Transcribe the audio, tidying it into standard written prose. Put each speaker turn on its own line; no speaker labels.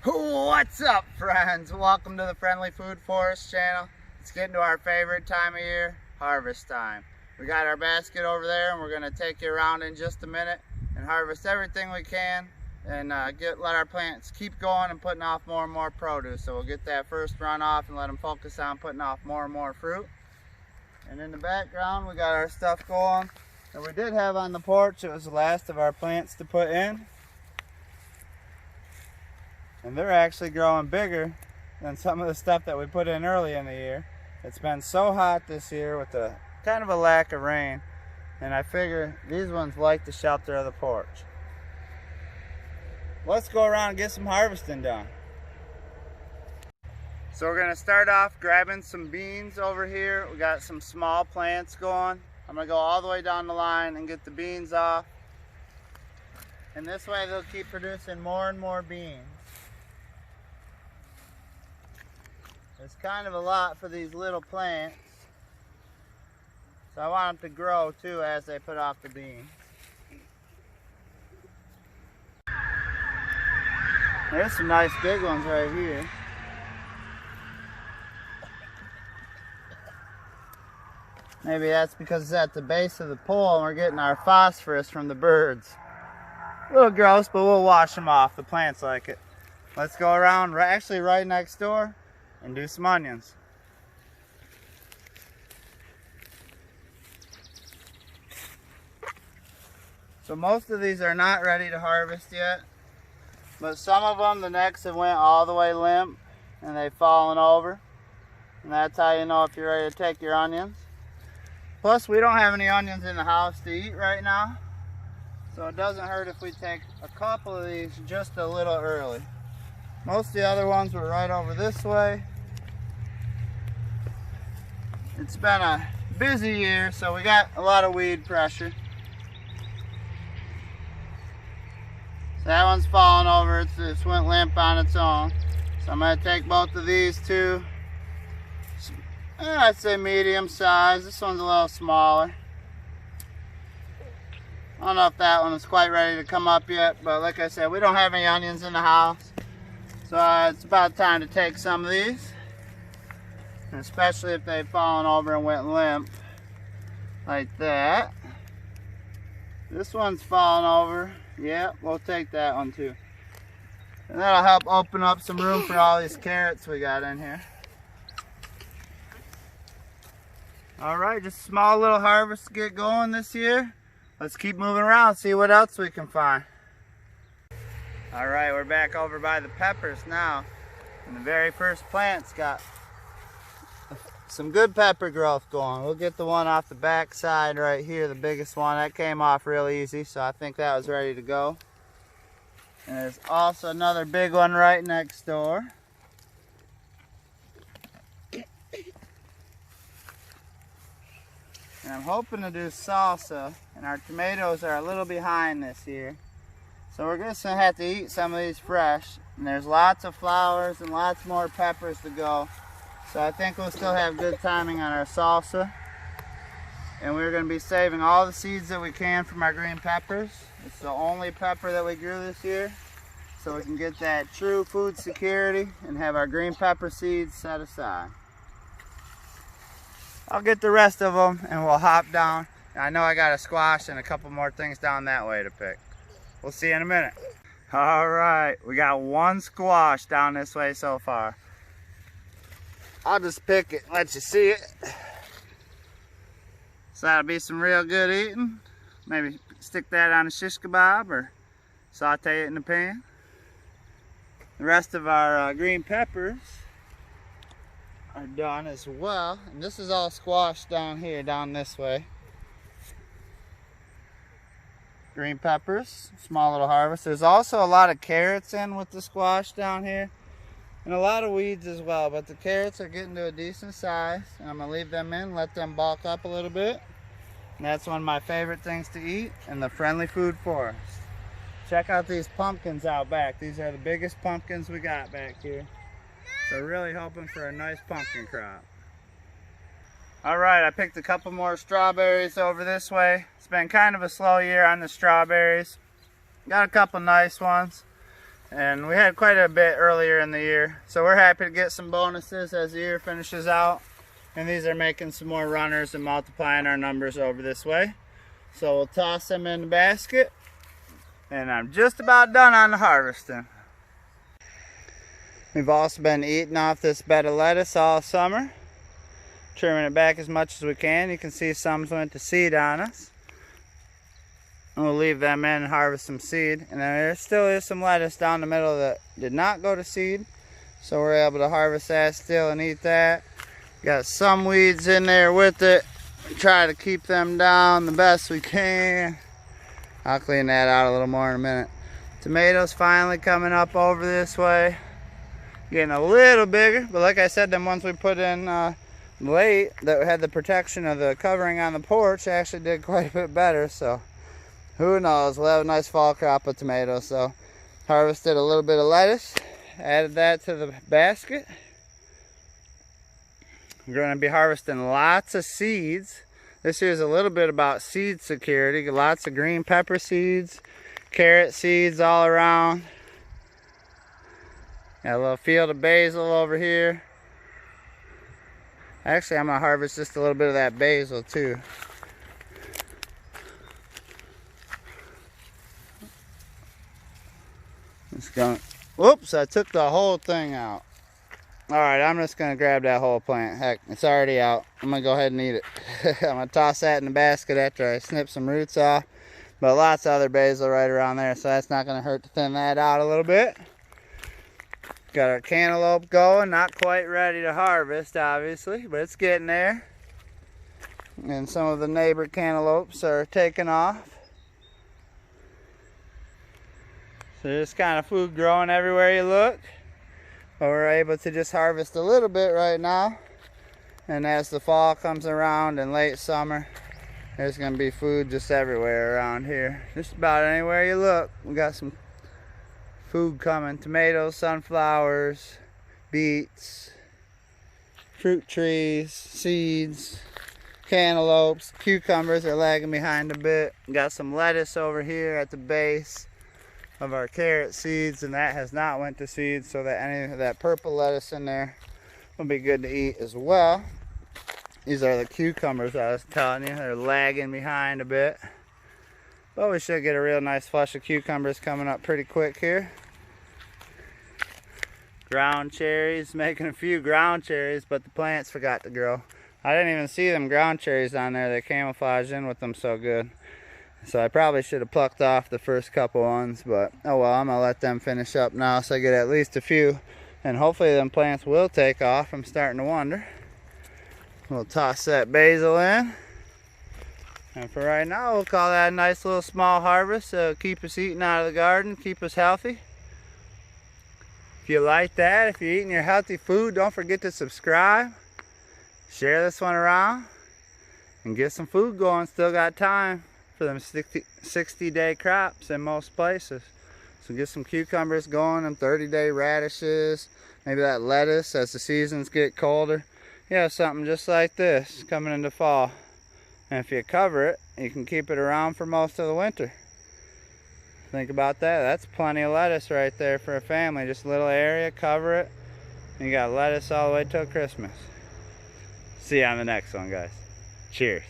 What's up, friends? Welcome to the Friendly Food Forest channel. It's getting to our favorite time of year, harvest time. We got our basket over there and we're going to take you around in just a minute and harvest everything we can and let our plants keep going and putting off more and more produce. So we'll get that first run off and let them focus on putting off more and more fruit. And in the background we got our stuff going that we did have on the porch. It was the last of our plants to put in. And they're actually growing bigger than some of the stuff that we put in early in the year. It's been so hot this year with the kind of a lack of rain, and I figure these ones like the shelter of the porch. Let's go around and get some harvesting done. So we're going to start off grabbing some beans over here. We got some small plants going. I'm going to go all the way down the line and get the beans off. And this way they'll keep producing more and more beans. It's kind of a lot for these little plants. So I want them to grow too as they put off the beans. There's some nice big ones right here. Maybe that's because it's at the base of the pole and we're getting our phosphorus from the birds. A little gross, but we'll wash them off. The plants like it. Let's go around actually right next door and do some onions. So most of these are not ready to harvest yet, but some of them, the necks have went all the way limp and they've fallen over, and that's how you know if you're ready to take your onions. Plus we don't have any onions in the house to eat right now, so it doesn't hurt if we take a couple of these just a little early. Most of the other ones were right over this way. It's been a busy year, so we got a lot of weed pressure. So that one's falling over. It's went limp on its own. So I'm going to take both of these two. I'd say medium size. This one's a little smaller. I don't know if that one is quite ready to come up yet, but like I said, we don't have any onions in the house. So it's about time to take some of these. And especially if they've fallen over and went limp like that. This one's fallen over. Yeah, we'll take that one too. And that'll help open up some room for all these carrots we got in here. Alright, just a small little harvest to get going this year. Let's keep moving around, see what else we can find. Alright, we're back over by the peppers now. And the very first plant's got some good pepper growth going. We'll get the one off the back side right here, the biggest one. That came off real easy, so I think that was ready to go. And there's also another big one right next door. And I'm hoping to do salsa, and our tomatoes are a little behind this year. So we're just gonna have to eat some of these fresh. And there's lots of flowers and lots more peppers to go. So I think we'll still have good timing on our salsa. And we're going to be saving all the seeds that we can from our green peppers. It's the only pepper that we grew this year. So we can get that true food security and have our green pepper seeds set aside. I'll get the rest of them and we'll hop down. I know I got a squash and a couple more things down that way to pick. We'll see you in a minute. Alright, we got one squash down this way so far. I'll just pick it and let you see it. So that'll be some real good eating. Maybe stick that on a shish kebab or saute it in the pan. The rest of our green peppers are done as well. And this is all squash down here, down this way. Green peppers, small little harvest. There's also a lot of carrots in with the squash down here. And a lot of weeds as well, but the carrots are getting to a decent size. And I'm gonna leave them in, let them bulk up a little bit. And that's one of my favorite things to eat in the Friendly Food Forest. Check out these pumpkins out back. These are the biggest pumpkins we got back here. So really hoping for a nice pumpkin crop. Alright, I picked a couple more strawberries over this way. It's been kind of a slow year on the strawberries. Got a couple nice ones. And we had quite a bit earlier in the year. So we're happy to get some bonuses as the year finishes out. And these are making some more runners and multiplying our numbers over this way. So we'll toss them in the basket. And I'm just about done on the harvesting. We've also been eating off this bed of lettuce all summer. Trimming it back as much as we can. You can see some went to seed on us. And we'll leave them in and harvest some seed. And then there still is some lettuce down the middle that did not go to seed. So we're able to harvest that still and eat that. Got some weeds in there with it. Try to keep them down the best we can. I'll clean that out a little more in a minute. Tomatoes finally coming up over this way. Getting a little bigger. But like I said, them ones we put in late that had the protection of the covering on the porch actually did quite a bit better. So who knows, we'll have a nice fall crop of tomatoes. So harvested a little bit of lettuce, added that to the basket. We're going to be harvesting lots of seeds. This here's a little bit about seed security. Lots of green pepper seeds, carrot seeds all around. Got a little field of basil over here. Actually, I'm going to harvest just a little bit of that basil too. Just going, whoops, I took the whole thing out. Alright, I'm just going to grab that whole plant. Heck, it's already out. I'm going to go ahead and eat it. I'm going to toss that in the basket after I snip some roots off. But lots of other basil right around there, so that's not going to hurt to thin that out a little bit. Got our cantaloupe going, not quite ready to harvest obviously, but it's getting there. And some of the neighbor cantaloupes are taking off. So there's kind of food growing everywhere you look. But we're able to just harvest a little bit right now. And as the fall comes around and late summer, there's going to be food just everywhere around here. Just about anywhere you look, we got some food coming. Tomatoes, sunflowers, beets, fruit trees, seeds, cantaloupes, cucumbers are lagging behind a bit. Got some lettuce over here at the base of our carrot seeds, and that has not went to seed, so that any of that purple lettuce in there will be good to eat as well. These are the cucumbers I was telling you. They're lagging behind a bit. But we should get a real nice flush of cucumbers coming up pretty quick here. Ground cherries, making a few ground cherries, but the plants forgot to grow. I didn't even see them ground cherries on there. They camouflaged in with them so good. So I probably should have plucked off the first couple ones, but oh well, I'm gonna let them finish up now so I get at least a few. And hopefully them plants will take off. I'm starting to wonder. We'll toss that basil in. And for right now, we'll call that a nice little small harvest. Keep us eating out of the garden, keep us healthy. If you like that, if you're eating your healthy food, don't forget to subscribe. Share this one around. And get some food going. Still got time for them 60-day crops in most places. So get some cucumbers going, them 30-day radishes, maybe that lettuce as the seasons get colder. Yeah, something just like this coming into fall. And if you cover it, you can keep it around for most of the winter. Think about that. That's plenty of lettuce right there for a family. Just a little area, cover it, and you got lettuce all the way till Christmas. See you on the next one, guys. Cheers.